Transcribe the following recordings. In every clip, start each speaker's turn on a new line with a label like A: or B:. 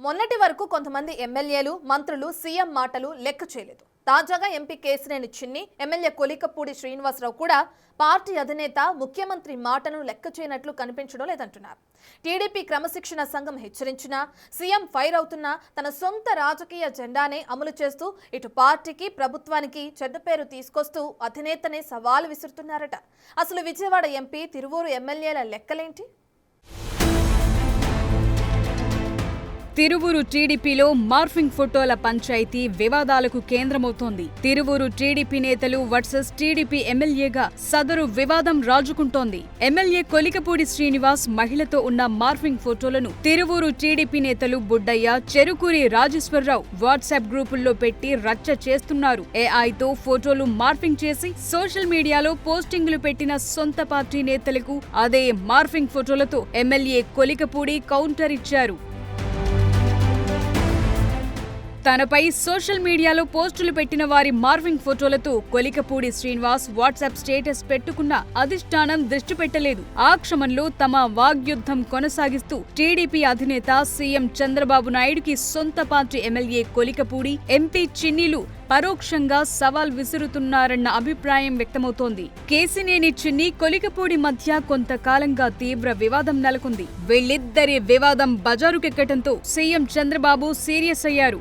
A: మొన్నటి వరకు కొంతమంది ఎమ్మెల్యేలు మంత్రులు సీఎం మాటలు లెక్క చేయలేదు. తాజాగా ఎంపీ కేసినేని చిన్ని, ఎమ్మెల్యే కొలికపూడి శ్రీనివాసరావు కూడా పార్టీ అధినేత ముఖ్యమంత్రి మాటను లెక్క చేయనట్లు కనిపించడం లేదంటున్నారు. టీడీపీ క్రమశిక్షణ సంఘం హెచ్చరించినా సీఎం ఫైర్ అవుతున్నా తన సొంత రాజకీయ జెండానే అమలు చేస్తూ ఇటు పార్టీకి ప్రభుత్వానికి చెడ్డ పేరు తీసుకొస్తూ అధినేతనే సవాలు విసురుతున్నారట. అసలు విజయవాడ ఎంపీ, తిరువూరు ఎమ్మెల్యేల లెక్కలేంటి?
B: తిరువూరు టీడీపీలో మార్ఫింగ్ ఫోటోల పంచాయతీ వివాదాలకు కేంద్రమవుతోంది. తిరువూరు టీడీపీ నేతలు వర్సెస్ టీడీపీ ఎమ్మెల్యేగా సదరు వివాదం రాజుకుంటోంది. ఎమ్మెల్యే కొలికపూడి శ్రీనివాస్ మహిళతో ఉన్న మార్ఫింగ్ ఫోటోలను తిరువూరు టీడీపీ నేతలు బుడ్డయ్య, చెరుకూరి రాజేశ్వరరావు వాట్సాప్ గ్రూపుల్లో పెట్టి రచ్చ చేస్తున్నారు. ఏఐతో ఫోటోలు మార్ఫింగ్ చేసి సోషల్ మీడియాలో పోస్టింగులు పెట్టిన సొంత పార్టీ నేతలకు అదే మార్ఫింగ్ ఫోటోలతో ఎమ్మెల్యే కొలికపూడి కౌంటర్ ఇచ్చారు. తనపై సోషల్ మీడియాలో పోస్టులు పెట్టిన వారి మార్ఫింగ్ ఫోటోలతో కొలికపూడి శ్రీనివాస్ వాట్సాప్ స్టేటస్ పెట్టుకున్న అధిష్టానం దృష్టి పెట్టలేదు. ఆ క్షమంలో తమ వాగ్యుద్ధం కొనసాగిస్తూ టీడీపీ అధినేత సీఎం చంద్రబాబు నాయుడుకి సొంత పార్టీ ఎమ్మెల్యే కొలికపూడి, ఎంపీ చిన్నీలు పరోక్షంగా సవాల్ విసురుతున్నారన్న అభిప్రాయం వ్యక్తమవుతోంది. కేసినేని చిన్ని, కొలికపూడి మధ్య కొంతకాలంగా తీవ్ర వివాదం నెలకొంది. వీళ్ళిద్దరి వివాదం బజారుకెక్కడంతో సీఎం చంద్రబాబు సీరియస్ అయ్యారు.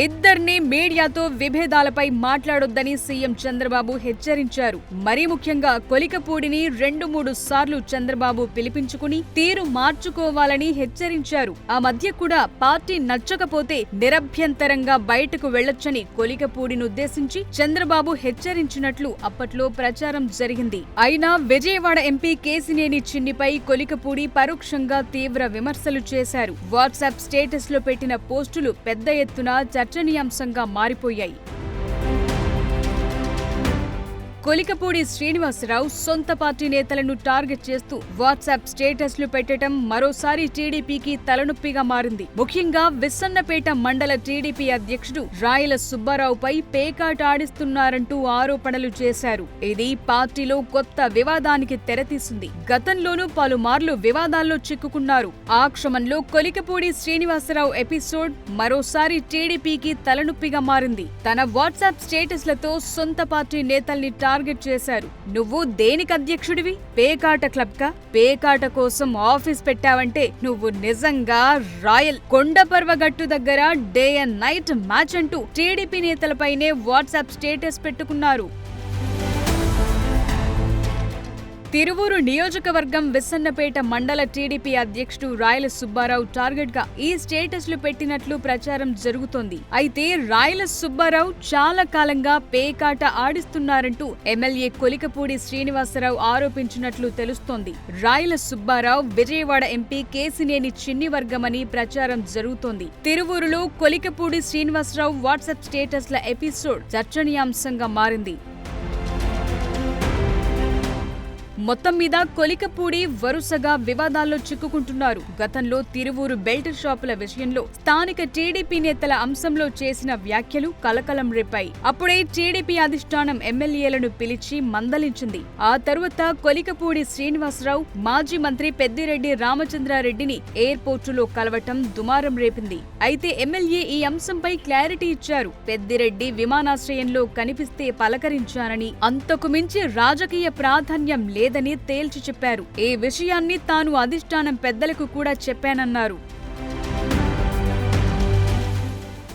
B: ఇద్దరిని మీడియాతో విభేదాలపై మాట్లాడొద్దని సీఎం చంద్రబాబు హెచ్చరించారు. మరీ ముఖ్యంగా కొలికపూడిని 2-3 సార్లు చంద్రబాబు పిలిపించుకుని తీరు మార్చుకోవాలని హెచ్చరించారు. ఆ మధ్య కూడా పార్టీ నచ్చకపోతే నిరభ్యంతరంగా బయటకు వెళ్లొచ్చని కొలికపూడిని ఉద్దేశించి చంద్రబాబు హెచ్చరించినట్లు అప్పట్లో ప్రచారం జరిగింది. అయినా విజయవాడ ఎంపీ కేసినేని చిన్నిపై కొలికపూడి పరోక్షంగా తీవ్ర విమర్శలు చేశారు. వాట్సాప్ స్టేటస్ లో పెట్టిన పోస్టులు పెద్ద ఎత్తున చర్చనీయాంశంగా మారిపోయాయి. కొలికపూడి శ్రీనివాసరావు సొంత పార్టీ నేతలను టార్గెట్ చేస్తూ వాట్సాప్ స్టేటస్లు పెట్టడం మరోసారి టీడీపీకి తలనొప్పిగా మారింది. ముఖ్యంగా విస్సన్నపేట మండల టీడీపీ అధ్యక్షుడు రాయల సుబ్బారావుపై పేకాట ఆడిస్తున్నారంటూ ఆరోపణలు చేశారు. ఇది పార్టీలో కొత్త వివాదానికి తెరతీసింది. గతంలోనూ పలుమార్లు వివాదాల్లో చిక్కుకున్నారు. ఆ క్షమంలో కొలికపూడి శ్రీనివాసరావు ఎపిసోడ్ మరోసారి టీడీపీకి తలనొప్పిగా మారింది. తన వాట్సాప్ స్టేటస్లతో సొంత పార్టీ నేతల్ని టార్గెట్ చేశారు. నువ్వు దేనికి అధ్యక్షుడివి? పేకాట క్లబ్కా? పేకాట కోసం ఆఫీస్ పెట్టావంటే నువ్వు నిజంగా రాయల్. కొండపర్వగట్టు దగ్గర డే అండ్ నైట్ మ్యాచ్ అంటూ టీడీపీ నేతలపైనే వాట్సాప్ స్టేటస్ పెట్టుకున్నారు. తిరువూరు నియోజకవర్గం విస్సన్నపేట మండల టీడీపీ అధ్యక్షుడు రాయల సుబ్బారావు టార్గెట్ గా ఈ స్టేటస్లు పెట్టినట్లు ప్రచారం జరుగుతోంది. అయితే రాయల సుబ్బారావు చాలా కాలంగా పేకాట ఆడిస్తున్నారంటూ ఎమ్మెల్యే కొలికపూడి శ్రీనివాసరావు ఆరోపించినట్లు తెలుస్తోంది. రాయల సుబ్బారావు విజయవాడ ఎంపీ కేసినేని చిన్ని వర్గమని ప్రచారం జరుగుతోంది. తిరువూరులో కొలికపూడి శ్రీనివాసరావు వాట్సాప్ స్టేటస్ల ఎపిసోడ్ చర్చనీయాంశంగా మారింది. మొత్తం మీద కొలికపూడి వరుసగా వివాదాల్లో చిక్కుకుంటున్నారు. గతంలో తిరువూరు బెల్ట్ షాపుల విషయంలో స్థానిక టీడీపీ నేతల అంశంలో చేసిన వ్యాఖ్యలు కలకలం రేపాయి. అప్పుడే టీడీపీ అధిష్టానం ఎమ్మెల్యేలను పిలిచి మందలించింది. ఆ తరువాత కొలికపూడి శ్రీనివాసరావు మాజీ మంత్రి పెద్దిరెడ్డి రామచంద్రారెడ్డిని ఎయిర్పోర్టులో కలవటం దుమారం రేపింది. అయితే ఎమ్మెల్యే ఈ అంశంపై క్లారిటీ ఇచ్చారు. పెద్దిరెడ్డి విమానాశ్రయంలో కనిపిస్తే పలకరించానని, అంతకు మించి రాజకీయ ప్రాధాన్యం లేదని తేల్చి చెప్పారు. ఈ విషయాన్ని తాను అధిష్టానం పెద్దలకు కూడా చెప్పానన్నారు.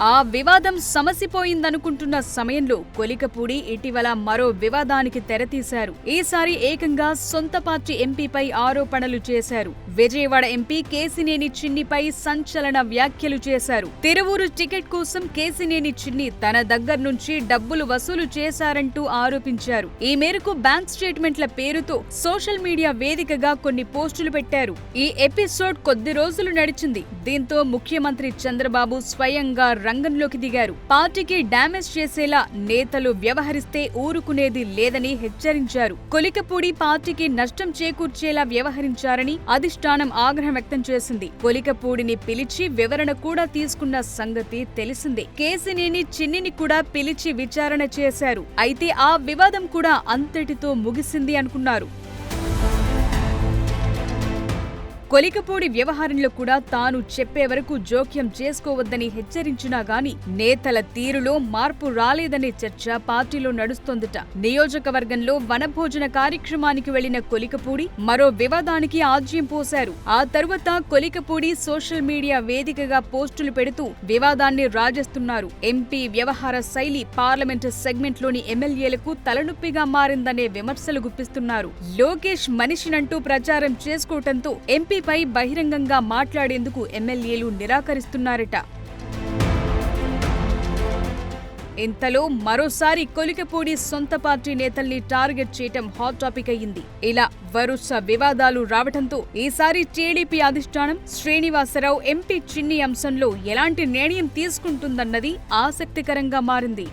B: ఆ వివాదం సమసిపోయిందనుకుంటున్న సమయంలో కొలికపూడి ఇటీవల మరో వివాదానికి తెరతీశారు. ఈసారి ఏకంగా సొంత పార్టీ ఎంపీపై ఆరోపణలు చేశారు. విజయవాడ ఎంపీ కేసినేని చిన్నిపై సంచలన వ్యాఖ్యలు చేశారు. తిరువూరు టికెట్ కోసం కేసినేని చిన్ని తన దగ్గర నుంచి డబ్బులు వసూలు చేశారంటూ ఆరోపించారు. ఈ మేరకు బ్యాంక్ స్టేట్మెంట్ల పేరుతో సోషల్ మీడియా వేదికగా కొన్ని పోస్టులు పెట్టారు. ఈ ఎపిసోడ్ కొద్ది రోజులు నడిచింది. దీంతో ముఖ్యమంత్రి చంద్రబాబు స్వయంగా రంగంలోకి దిగారు. పార్టీకి డ్యామేజ్ చేసేలా నేతలు వ్యవహరిస్తే ఊరుకునేది లేదని హెచ్చరించారు. కొలికపూడి పార్టీకి నష్టం చేకూర్చేలా వ్యవహరించారని అధిష్టానం ఆగ్రహం వ్యక్తం చేసింది. కొలికపూడిని పిలిచి వివరణ కూడా తీసుకున్న సంగతి తెలిసిందే. కేసినేని చిన్నిని కూడా పిలిచి విచారణ చేశారు. అయితే ఆ వివాదం కూడా అంతటితో ముగిసింది అనుకున్నారు. కొలికపూడి వ్యవహారంలో కూడా తాను చెప్పే వరకు జోక్యం చేసుకోవద్దని హెచ్చరించినా గాని నేతల తీరులో మార్పు రాలేదనే చర్చ పార్టీలో నడుస్తోందట. నియోజకవర్గంలో వనభోజన కార్యక్రమానికి వెళ్లిన కొలికపూడి మరో వివాదానికి ఆజ్యం పోశారు. ఆ తరువాత కొలికపూడి సోషల్ మీడియా వేదికగా పోస్టులు పెడుతూ వివాదాన్ని రాజేస్తున్నారు. ఎంపీ వ్యవహార శైలి పార్లమెంటు సెగ్మెంట్లోని ఎమ్మెల్యేలకు తలనొప్పిగా మారిందనే విమర్శలు గుప్పిస్తున్నారు. లోకేష్ మనిషినంటూ ప్రచారం చేసుకోవటంతో ఎంపీపై బహిరంగంగా మాట్లాడేందుకు ఎమ్మెల్యేలు నిరాకరిస్తున్నారట. ఇంతలో మరోసారి కొలికపూడి సొంత పార్టీ నేతల్ని టార్గెట్ చేయటం హాట్ టాపిక్ అయ్యింది. ఇలా వరుస వివాదాలు రావటంతో ఈసారి టీడీపీ అధిష్టానం శ్రీనివాసరావు ఎంపీ చిన్ని అంశంలో ఎలాంటి నిర్ణయం తీసుకుంటుందన్నది ఆసక్తికరంగా మారింది.